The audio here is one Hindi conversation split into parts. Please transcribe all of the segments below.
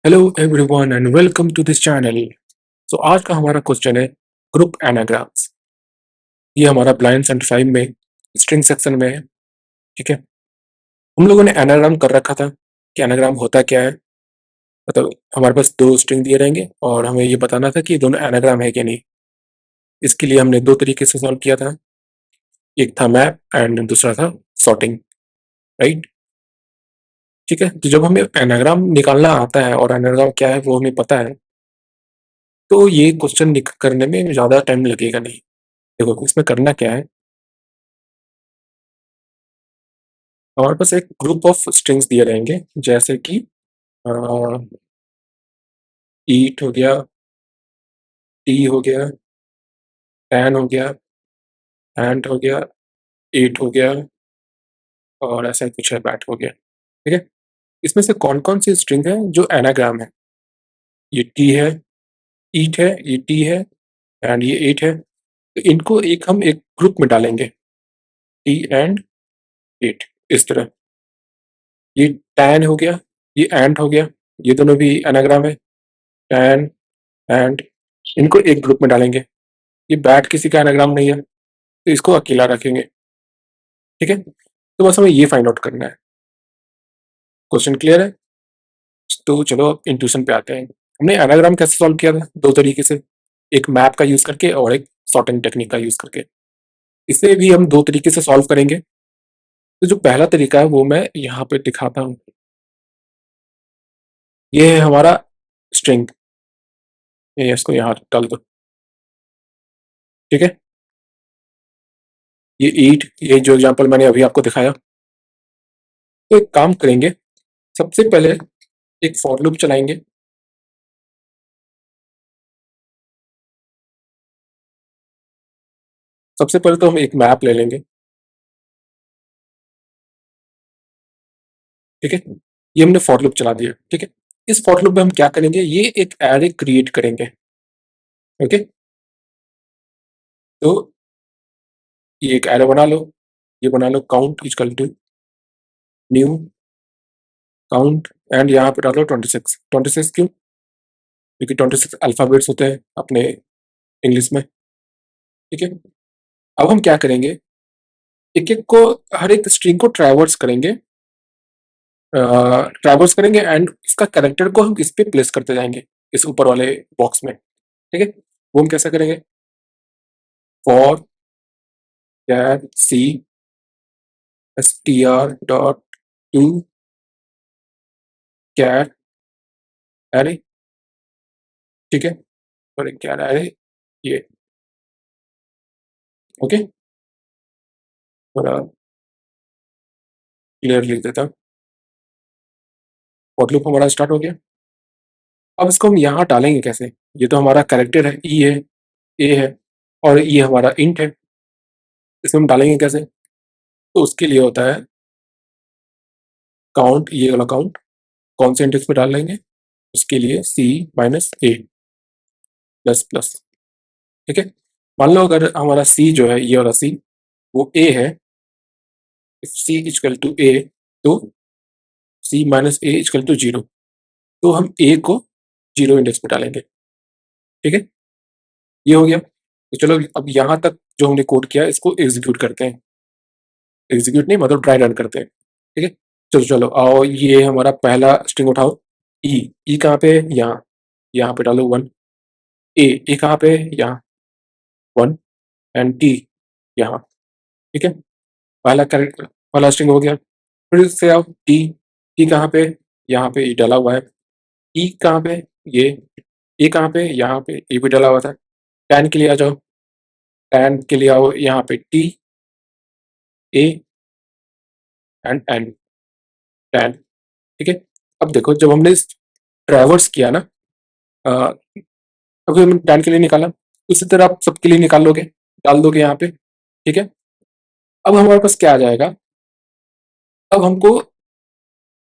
Hello everyone and welcome to this channel. So आज का हमारा क्वेश्चन है ग्रुप एनाग्राम्स। ये हमारा ब्लाइंड 75 में स्ट्रिंग सेक्शन में है। ठीक है, हम लोगों ने एनाग्राम कर रखा था कि एनाग्राम होता क्या है। मतलब हमारे पास दो स्ट्रिंग दिए रहेंगे और हमें ये बताना था कि ये दोनों एनाग्राम है कि नहीं। इसके लिए हमने दो तरीके से सॉल्व किया था, एक था मैप एंड दूसरा था सॉर्टिंग। राइट। ठीक है, तो जब हमें एनाग्राम निकालना आता है और एनाग्राम क्या है वो हमें पता है, तो ये क्वेश्चन करने में ज़्यादा टाइम लगेगा नहीं। देखो इसमें करना क्या है, हमारे पास एक ग्रुप ऑफ स्ट्रिंग्स दिए रहेंगे, जैसे कि ईट हो गया, टी हो गया, टैन हो गया, एंट हो गया, एट हो गया और ऐसा ही कुछ है, बैट हो गया। ठीक है, इसमें से कौन कौन सी स्ट्रिंग है जो एनाग्राम है। ये टी है, ईट है, ये टी है एंड ये एट है। तो इनको हम एक ग्रुप में डालेंगे, टी एंड एट, इस तरह। ये टैन हो गया, ये एंट हो गया, ये दोनों भी एनाग्राम है, टैन एंड। इनको एक ग्रुप में डालेंगे। ये बैट किसी का एनाग्राम नहीं है, तो इसको अकेला रखेंगे। ठीक है, तो बस हमें ये फाइंड आउट करना है। क्वेश्चन क्लियर है? तो चलो अब इंट्यूशन पे आते हैं। हमने एनाग्राम कैसे सॉल्व किया था, दो तरीके से, एक मैप का यूज करके और एक सॉर्टिंग टेक्निक का यूज करके। इसे भी हम दो तरीके से सॉल्व करेंगे। तो जो पहला तरीका है वो मैं यहाँ पे दिखाता हूँ। ये है हमारा स्ट्रिंग, ये इसको यहाँ डाल दो। ठीक है, ये ईट, ये जो एग्जांपल मैंने अभी आपको दिखाया। तो एक काम करेंगे, सबसे पहले एक फॉर लूप चलाएंगे। सबसे पहले तो हम एक मैप ले लेंगे। ठीक है, ये हमने फॉर लूप चला दिया। ठीक है, इस फॉर लूप में हम क्या करेंगे, ये एक एरे क्रिएट करेंगे। ओके, तो ये एक एरे बना लो, ये बना लो count equal to new count and यहाँ पे डालो 26। 26 क्यों? क्योंकि 26 अल्फाबेट्स होते हैं अपने इंग्लिश में। ठीक है, अब हम क्या करेंगे, एक एक को, हर एक स्ट्रिंग को ट्रैवर्स करेंगे। ट्रैवर्स करेंगे एंड इसका कैरेक्टर को हम इस पे प्लेस करते जाएंगे, इस ऊपर वाले बॉक्स में। ठीक है, वो हम कैसे करेंगे, for char c str dot to char array. ठीक है, और एक कैर एरे, ये। ओके, थोड़ा क्लियर लिख देता हूँ। फॉर लूप हमारा स्टार्ट हो गया। अब इसको हम यहाँ डालेंगे कैसे, ये तो हमारा कैरेक्टर है, ई है, ए है, और ये हमारा इंट है। इसमें हम डालेंगे कैसे, तो उसके लिए होता है काउंट, ये वाला काउंट कौन से इंडेक्स पे डाल लेंगे, उसके लिए सी माइनस ए प्लस प्लस। ठीक है, मान लो अगर हमारा सी जो है, ये वाला सी, वो ए है, if C equal to A, तो C minus A equal to zero, तो हम ए को जीरो इंडेक्स पे डालेंगे। ठीक है, ये हो गया। तो चलो अब यहाँ तक जो हमने कोड किया इसको एग्जीक्यूट करते हैं। एग्जीक्यूट नहीं, मतलब ट्राई रन करते हैं। ठीक है, चलो चलो आओ, ये हमारा पहला स्ट्रिंग उठाओ। ई, ई कहाँ पे है, यहाँ, यहाँ पे डालो वन। ए, ए कहाँ पे है, यहाँ, वन। एंड टी, यहाँ। ठीक है, पहला करेक्ट, पहला स्ट्रिंग हो गया। फिर से आओ, टी, टी कहाँ पे, यहाँ पे ई डाला हुआ है। ई कहाँ पे, ये, ए कहाँ पे, यहाँ पे ए भी डाला हुआ था। टैन के लिए आ जाओ, टैन के लिए आओ, यहाँ पे T, A and N, tan. ठीक है, अब देखो जब हमने ट्रैवर्स किया ना, अभी हमने टैन के लिए निकाला, उसी तरह आप सबके लिए निकाल लोगे, डाल दोगे यहाँ पे। ठीक है, अब हमारे पास क्या आ जाएगा, अब हमको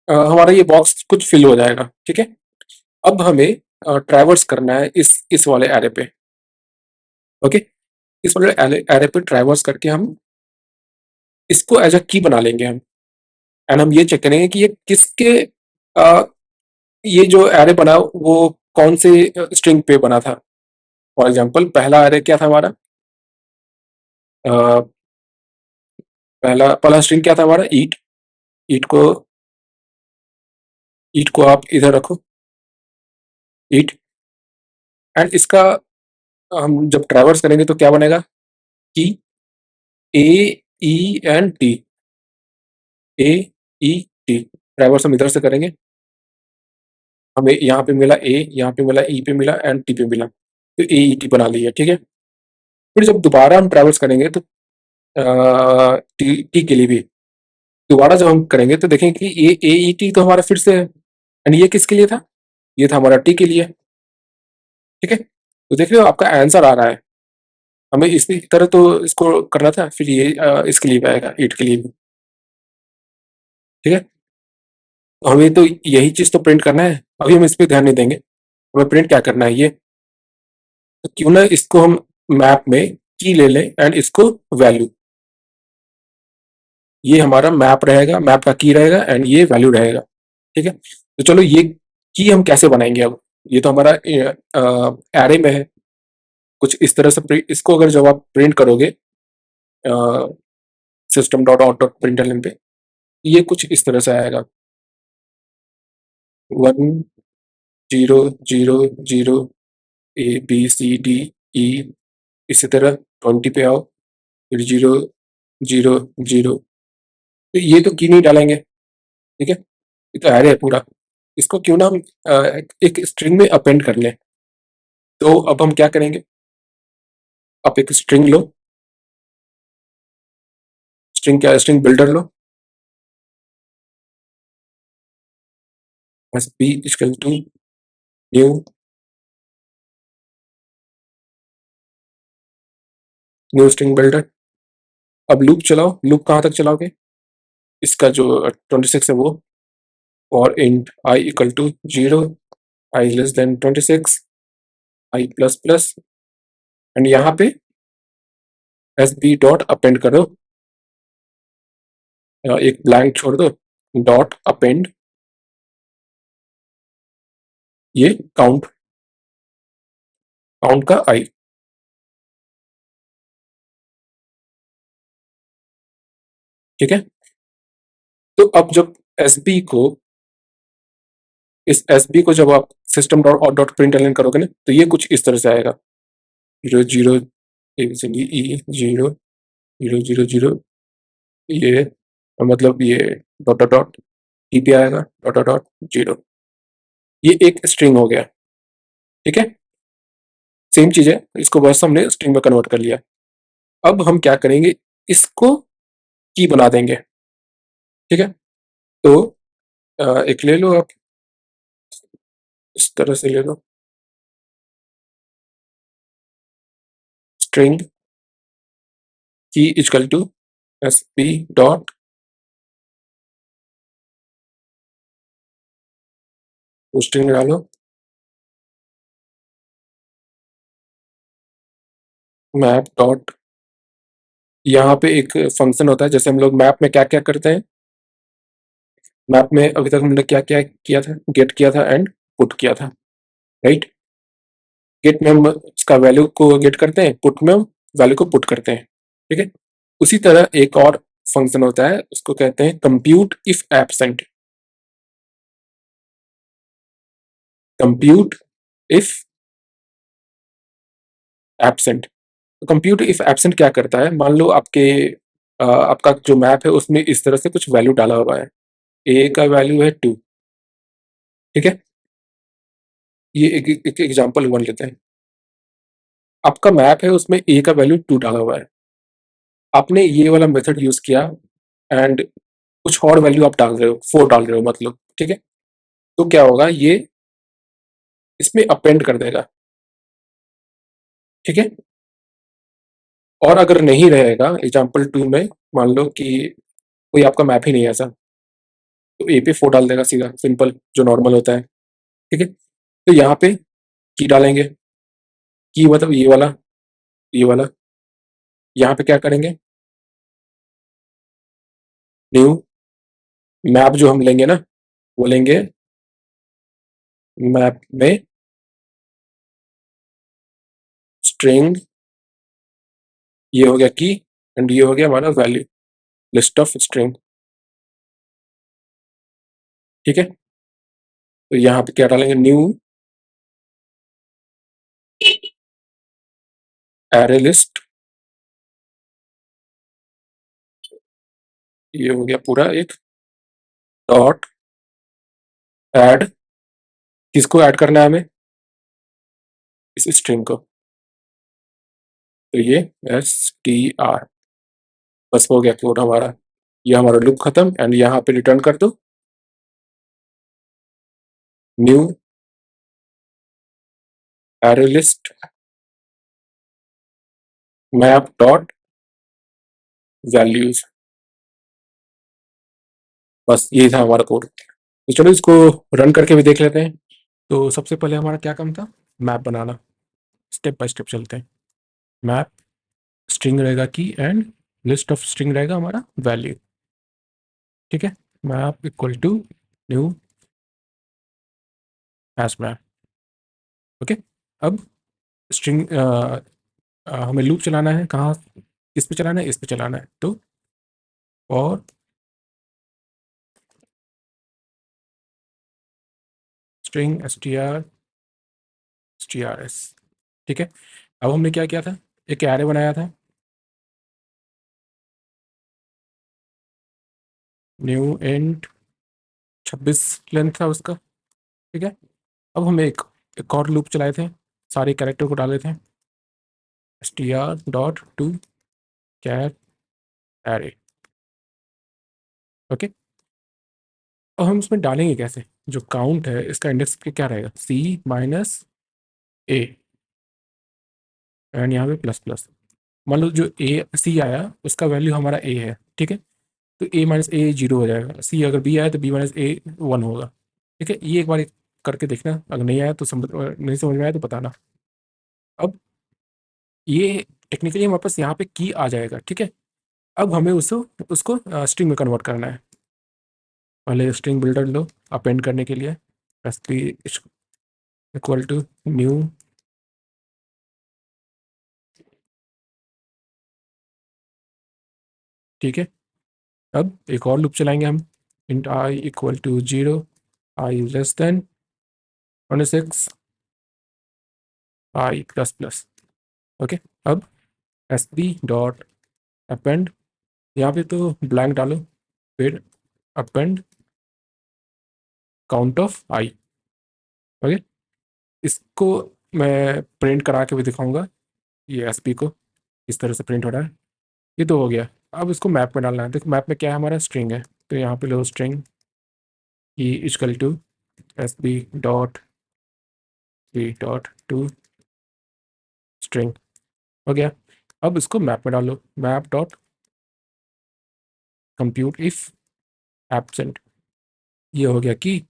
हमारा ये बॉक्स कुछ फिल हो जाएगा। ठीक है, अब हमें ट्रैवर्स करना है इस वाले एरे पे। ओके, इस वाले एरे पे ट्रैवर्स करके हम इसको एज अ की बना लेंगे हम। एंड हम ये चेक करेंगे कि ये किसके ये जो एरे बना वो कौन से स्ट्रिंग पे बना था? फॉर एग्जांपल पहला एरे क्या था हमारा? अ, पहला पहला स्ट्रिंग क्या था हमारा? ईट। ईट को ईट को आप इधर रखो, ईट। एंड इसका हम जब ट्रैवर्स करेंगे तो क्या बनेगा? की ए ई एन टी, ए ई टी। ट्रैवर्स हम इधर से करेंगे, हमें यहाँ पे मिला ए, यहाँ पे मिला ई पे मिला एंड टी पे मिला, तो ए ई टी बना लिया, ठीक है। फिर जब दोबारा हम ट्रैवर्स करेंगे तो टी टी के लिए भी दोबारा जब हम करेंगे तो देखेंगे कि ए ए ई टी तो हमारा फिर से है, एंड ये किसके लिए था? ये था हमारा टी के लिए, ठीक है। तो देख रहे हो आपका आंसर आ रहा है। हमें इसी तरह तो इसको करना था, फिर ये इसके लिए भी आएगा, ईट के लिए भी, ठीक है। तो हमें तो यही चीज तो प्रिंट करना है, अभी हम इस पे ध्यान नहीं देंगे। हमें प्रिंट क्या करना है ये, तो क्यों ना इसको हम मैप में की ले लें एंड इसको वैल्यू, ये हमारा मैप रहेगा, मैप का की रहेगा एंड ये वैल्यू रहेगा, ठीक है। तो चलो ये की हम कैसे बनाएंगे अब? ये तो हमारा एरे में है, कुछ इस तरह से इसको अगर जब आप प्रिंट करोगे system dot out dot println पे, ये कुछ इस तरह से आएगा, 1 0 0 0 A B C D E, इसी तरह 20 पे आओ, फिर 0 0 0। तो ये तो की नहीं डालेंगे, ठीक है, ये तो एरे है पूरा। इसको क्यों ना हम एक स्ट्रिंग में अपेंड कर लें। तो अब हम क्या करेंगे, आप एक स्ट्रिंग लो, स्ट्रिंग क्या, स्ट्रिंग बिल्डर लो, S B equal to new, new string builder. अब लूप चलाओ, लूप कहाँ तक चलाओगे? इसका जो 26 है वो, और int i equal to 0, i less than 26, i plus plus, and यहाँ पे एस बी डॉट अपेंड करो, एक ब्लैंक छोड़ दो, डॉट अपेंड ये काउंट, काउंट का आई, ठीक है। तो अब जब एस बी को, इस एस बी को जब आप सिस्टम डॉट डॉट प्रिंट करोगे ना, तो ये कुछ इस तरह से आएगा, 0 0 ABCD ई 0 0 0 0, ये मतलब ये डॉट डॉट डॉट ई पे आएगा, डॉट डॉट डॉट 0। ये एक स्ट्रिंग हो गया, ठीक है। सेम चीज है, इसको बस हमने स्ट्रिंग में कन्वर्ट कर लिया। अब हम क्या करेंगे, इसको की बना देंगे, ठीक है। तो एक ले लो आप, इस तरह से ले लो, स्ट्रिंग की equal to S P dot, string डालो, मैप डॉट, यहाँ पे एक फंक्शन होता है, जैसे हम लोग मैप में क्या क्या करते हैं, मैप में अभी तक हमने क्या क्या किया था, गेट किया था एंड पुट किया था, राइट। गेट में हम इसका वैल्यू को गेट करते हैं, पुट में हम वैल्यू को पुट करते हैं, ठीक है। उसी तरह एक और फंक्शन होता है, उसको कहते हैं compute if absent, compute if absent. तो कंप्यूट इफ एब्सेंट क्या करता है, मान लो आपके आपका जो मैप है उसमें इस तरह से कुछ वैल्यू डाला हुआ है, ए का वैल्यू है 2, ठीक है। ये एक एग्जांपल वन लेते हैं, आपका मैप है उसमें ए का वैल्यू 2 डाला हुआ है, आपने ये वाला मेथड यूज किया एंड कुछ और वैल्यू आप डाल रहे हो, 4 डाल रहे हो मतलब, ठीक है। तो क्या होगा, ये इसमें अपेंड कर देगा, ठीक है। और अगर नहीं रहेगा एग्जाम्पल 2 में, मान लो कि कोई आपका मैप ही नहीं है ऐसा, तो ए पे 4 डाल देगा सीधा, सिंपल जो नॉर्मल होता है, ठीक है। तो यहाँ पे की डालेंगे, की मतलब ये वाला, ये वाला। यहाँ पे क्या करेंगे, न्यू मैप जो हम लेंगे ना, वो लेंगे मैप में स्ट्रिंग, ये हो गया की एंड ये हो गया हमारा वैल्यू, लिस्ट ऑफ स्ट्रिंग। ठीक है, तो यहाँ पे क्या डालेंगे, न्यू एरे लिस्ट, ये हो गया पूरा एक डॉट ऐड, किसको ऐड करना है हमें, इस स्ट्रिंग को, तो ये str, बस हो गया कोड हमारा, ये हमारा लूप खत्म एंड यहाँ पे रिटर्न कर दो new array list map dot values, बस यही था हमारा कोड। तो चलो इसको रन करके भी देख लेते हैं। तो सबसे पहले हमारा क्या काम था, map banana, step by step चलते हैं। मैप स्ट्रिंग रहेगा की एंड लिस्ट ऑफ स्ट्रिंग रहेगा हमारा वैल्यू। ठीक है, map equal to new hash map. Okay, अब स्ट्रिंग हमें लूप चलाना है, कहाँ, किस पे चलाना है, इस पे चलाना है, तो और स्ट्रिंग strs। ठीक है, अब हमने क्या किया था, एक एरे बनाया था, न्यू इंट 26 लेंथ था उसका। ठीक है, अब हम एक और लूप चलाए थे, सारे कैरेक्टर को डाले थे, str dot to char array. Okay, अब हम इसमें डालेंगे कैसे, जो काउंट है इसका इंडेक्स पे क्या रहेगा, c माइनस ए एंड यहाँ पे प्लस प्लस। मान लो जो ए सी आया उसका वैल्यू हमारा ए है। ठीक है, तो ए माइनस ए जीरो हो जाएगा, सी अगर बी आया तो बी माइनस ए वन होगा। ठीक है, ये एक बार करके देखना, अगर नहीं आया तो नहीं समझ में आया तो बताना। अब ये टेक्निकली हमारे पास यहाँ पे की आ जाएगा। ठीक है, अब हमें उसको उसको स्ट्रिंग में कन्वर्ट करना है। पहले स्ट्रिंग बिल्डर लो अपेंड करने के लिए, S P equal to new, ठीक है, अब एक और लूप चलाएंगे हम, int i equal to zero, i less than 26, i plus plus. Okay, अब एस पी डॉट अपेंड, यहाँ पे तो ब्लैंक डालो, फिर append count of i. Okay, इसको मैं प्रिंट करा के भी दिखाऊंगा, ये एस पी को इस तरह से प्रिंट हो रहा है। ये तो हो गया, अब इसको मैप में डालना है। देखो मैप में क्या है, हमारा स्ट्रिंग है, तो यहाँ पे लो string E equal to S B dot B dot to string, हो गया। अब इसको मैप में डालो, map dot compute if absent, ये हो गया कि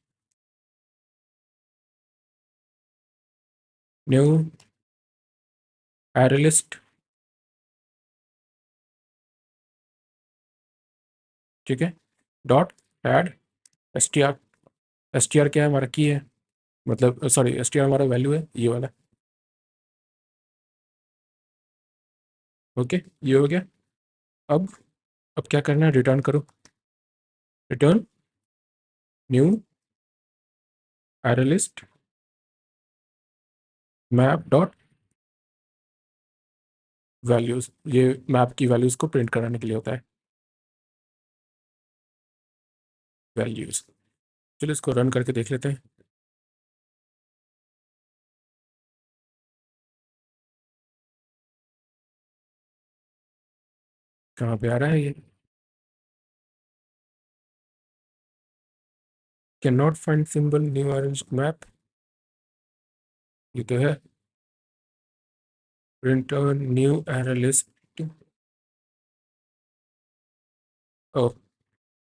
न्यू एरे लिस्ट। ठीक है, dot add S T R, S T R क्या है हमारा, की है, मतलब सॉरी एस टी आर हमारा वैल्यू है ये वाला। ओके, ये हो गया। अब अब क्या करना है, रिटर्न करो, return new array list map dot values, ये मैप की वैल्यूज को प्रिंट कराने के लिए होता है, वैल्यूज। चलो इसको रन करके देख लेते हैं। कहाँ पे आ रहा है ये, can not find symbol new arrange map, ये तो है, return new array list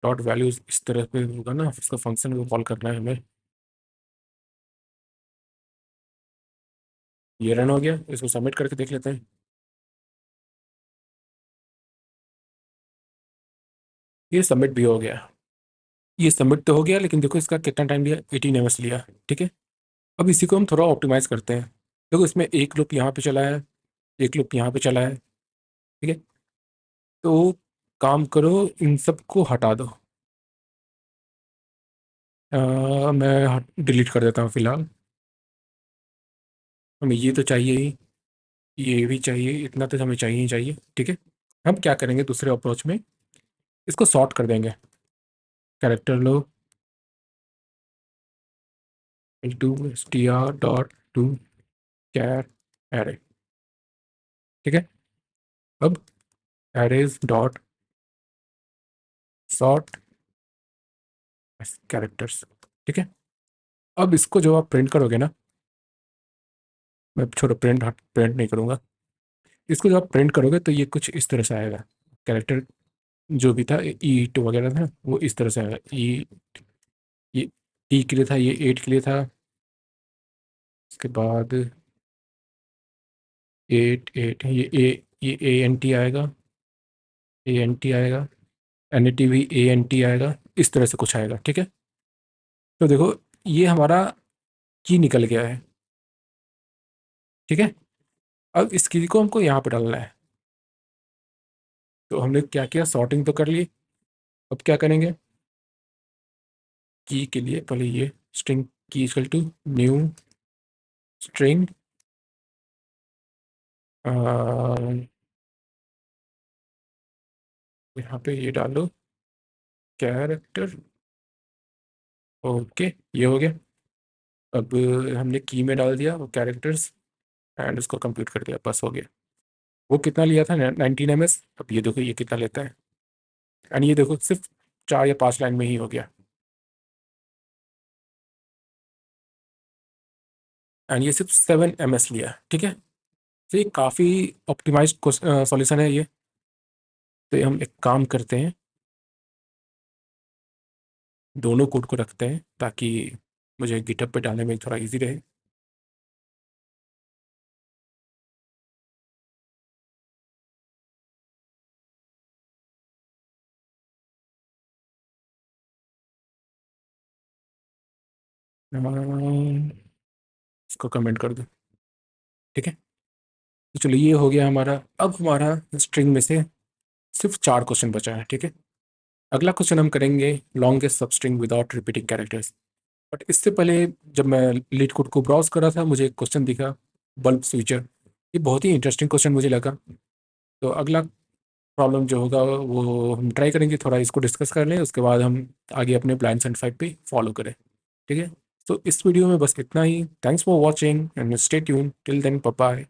dot values, इस तरह पे होगा ना, उसका फंक्शन को कॉल करना है हमें। ये रन हो गया, इसको सबमिट करके देख लेते हैं। ये सबमिट भी हो गया, ये सबमिट तो हो गया, लेकिन देखो इसका कितना टाइम लिया, 18 एमएस लिया। ठीक है, अब इसी को हम थोड़ा ऑप्टिमाइज करते हैं। देखो इसमें एक लूप यहाँ पे चला है, एक लूप यहाँ पे चला है, ठीक है। तो काम करो, इन सबको हटा दो। मैं डिलीट कर देता हूँ फिलहाल। हमें ये तो चाहिए ही, ये भी चाहिए, इतना तो हमें चाहिए ही चाहिए, ठीक है। हम क्या करेंगे दूसरे अप्रोच में, इसको सॉर्ट कर देंगे। कैरेक्टर लो, to str dot to char array, ठीक है। अब एरेज डॉट सॉर्ट कैरेक्टर्स, ठीक है। अब इसको जो आप प्रिंट करोगे ना, मैं छोड़ो, प्रिंट नहीं करूँगा। इसको जब आप प्रिंट करोगे तो ये कुछ इस तरह से आएगा। कैरेक्टर जो भी था E2 वगैरह था, वो इस तरह से आएगा। ये E के लिए था, ये 8 के लिए था। उसके बाद 8 8 ये ANT आएगा, ANT आएगा, NAT भी ANT आएगा, इस तरह से कुछ आएगा, ठीक है। तो देखो ये हमारा की निकल गया है, ठीक है। अब इस की को हमको यहाँ पे डालना है। तो हमने क्या किया, सॉर्टिंग तो कर ली। अब क्या करेंगे, की के लिए पहले ये स्ट्रिंग की इक्वल टू न्यू स्ट्रिंग, यहाँ पे ये डालो कैरेक्टर, ओके, ये हो गया। अब हमने की में डाल दिया वो कैरेक्टर्स एंड उसको कंप्यूट कर दिया, बस हो गया। वो कितना लिया था, 19 ms। अब ये देखो ये कितना लेता है, एंड ये देखो सिर्फ 4 या 5 लाइन में ही हो गया, एंड ये सिर्फ 7 ms लिया, ठीक है। तो ये काफ़ी ऑप्टिमाइज सॉल्यूशन है ये। तो हम एक काम करते हैं, दोनों कोड को रखते हैं ताकि मुझे गिटहब पे डालने में थोड़ा इजी रहे। इसको कमेंट कर दो, ठीक है। तो चलो ये हो गया हमारा। अब हमारा स्ट्रिंग में से सिर्फ 4 क्वेश्चन बचा है, ठीक है। अगला क्वेश्चन हम करेंगे लॉन्गेस्ट सब string without repeating characters. But इससे पहले जब मैं लीड कोड को ब्राउज कर रहा था, मुझे एक क्वेश्चन दिखा, बल्ब स्विचर। ये बहुत ही इंटरेस्टिंग क्वेश्चन मुझे लगा। तो अगला प्रॉब्लम जो होगा वो हम ट्राई करेंगे, थोड़ा इसको डिस्कस कर लें, उसके बाद हम आगे अपने ब्लाइंड सेंड फाइव पे फॉलो करें, ठीक है। तो इस वीडियो में बस इतना ही। Thanks for watching and stay tune till then, bye bye.